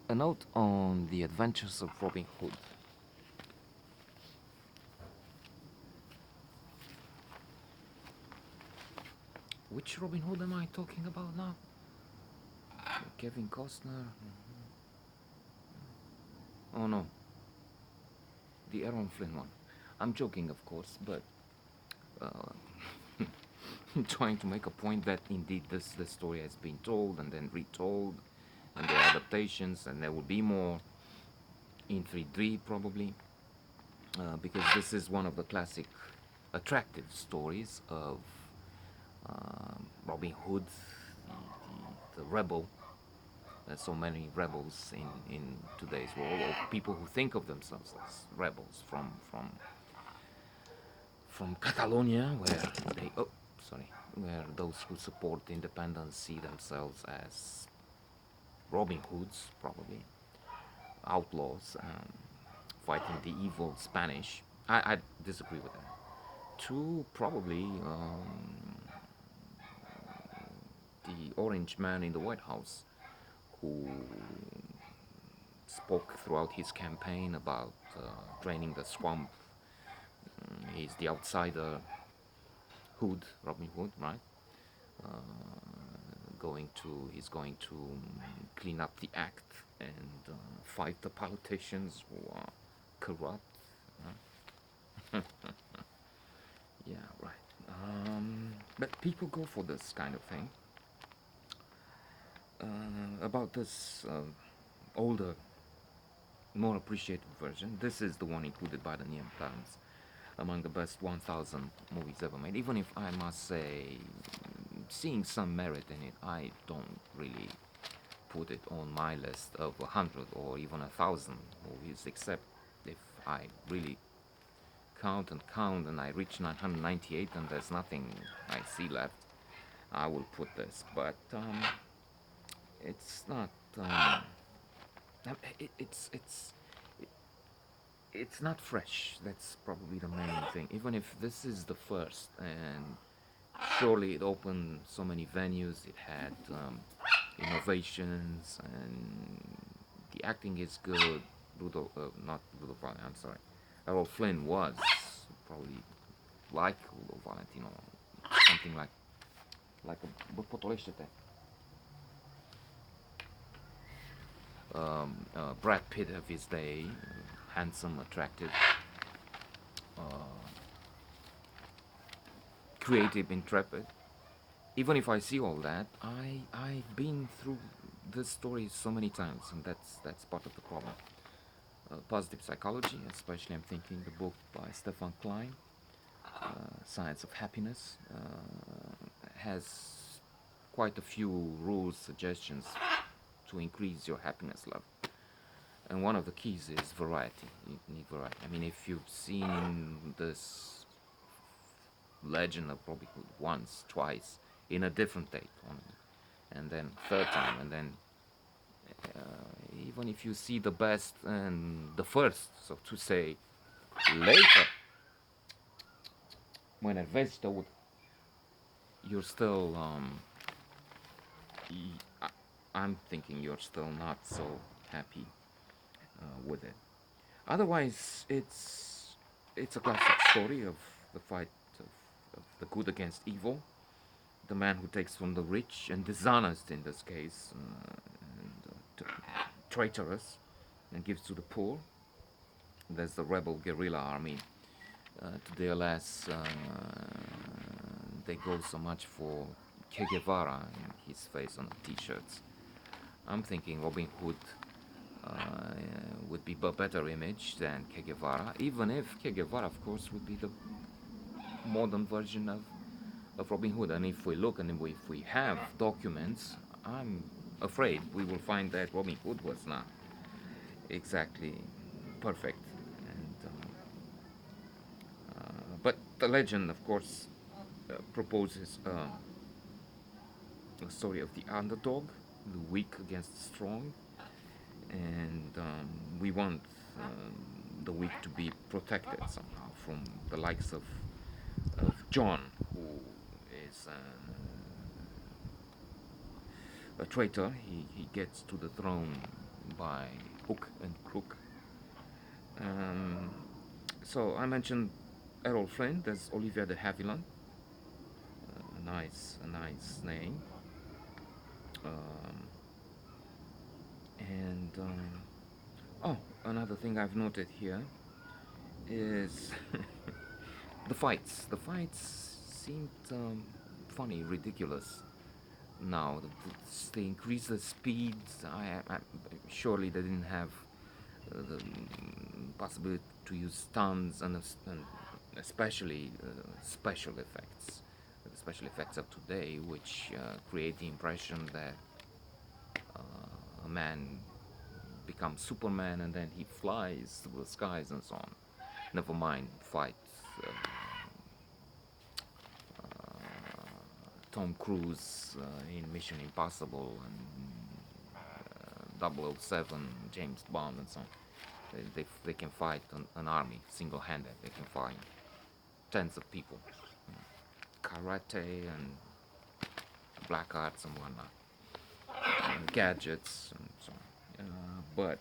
A note on the adventures of Robin Hood. Which Robin Hood am I talking about now? Kevin Costner? Oh no, the Aaron Flynn one. I'm joking, of course, but trying to make a point that indeed this story has been told and then retold, and there are adaptations, and there will be more in 3D probably, because this is one of the classic attractive stories of Robin Hood, the rebel. There's so many rebels in today's world, or people who think of themselves as rebels from Catalonia, where they sorry, where those who support independence see themselves as Robin Hoods, probably outlaws, fighting the evil Spanish. I disagree with that. Two, probably the Orange Man in the White House, who spoke throughout his campaign about draining the swamp. He's the outsider Hood, Robin Hood, right? He's going to clean up the act and fight the politicians who are corrupt. Yeah, right. But people go for this kind of thing. About this older, more appreciated version, this is the one included by the New York Times among the best 1,000 movies ever made. Even if I must say, seeing some merit in it, I don't really put it on my list of 100 or even 1,000 movies, except if I really count and I reach 998 and there's nothing I see left, I will put this. But it's not. It, it's not fresh. That's probably the main thing. Even if this is the first, and surely it opened so many venues, it had innovations, and the acting is good. Not Ludo Valentino, I'm sorry. Errol Flynn was probably like Ludo Valentino, something like a Potoleshete. Brad Pitt of his day, handsome, attractive, creative, intrepid. Even if I see all that, I've been through this story so many times, and that's part of the problem. Positive psychology, especially I'm thinking the book by Stefan Klein, Science of Happiness, has quite a few rules, suggestions to increase your happiness level. And one of the keys is variety. You need variety. I mean, if you've seen this Legend of Robin Hood once, twice, in a different date, and then third time, and then even if you see the best and the first, so to say, later, when advanced, you're still, I, I'm thinking you're still not so happy with it. Otherwise, it's a classic story of the fight of the good against evil, the man who takes from the rich and dishonest in this case, and traitorous, and gives to the poor. There's the rebel guerrilla army. Today, alas, they go so much for Che Guevara and his face on the t-shirts. I'm thinking Robin Hood would be a better image than Che Guevara, even if Che Guevara, of course, would be the modern version of Robin Hood. And if we look and if we have documents, I'm afraid we will find that Robin Hood was not exactly perfect. And but the legend, of course, proposes a story of the underdog, the weak against the strong, and we want the weak to be protected somehow from the likes of John, who is a traitor. He gets to the throne by hook and crook. Um, so I mentioned Errol Flynn. There's Olivia de Havilland, a nice name. Um, and oh, another thing I've noted here is the fights. The fights seemed funny, ridiculous. Now they increase the speeds. Surely they didn't have the possibility to use stunts and especially special effects. The special effects of today, which create the impression that a man becomes Superman and then he flies through the skies and so on. Never mind fights. Tom Cruise in Mission Impossible and 007, James Bond, and so on. They can fight an army single handed. They can fight tens of people. Karate and black arts and whatnot. And gadgets and so on. But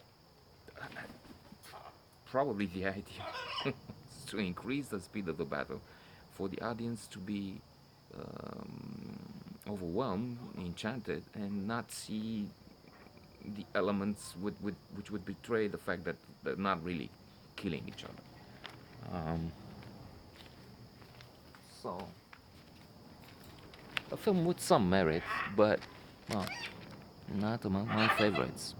probably the idea is to increase the speed of the battle for the audience to be overwhelmed, enchanted, and not see the elements which would betray the fact that they're not really killing each other. So, a film with some merit, but well, not among my favorites.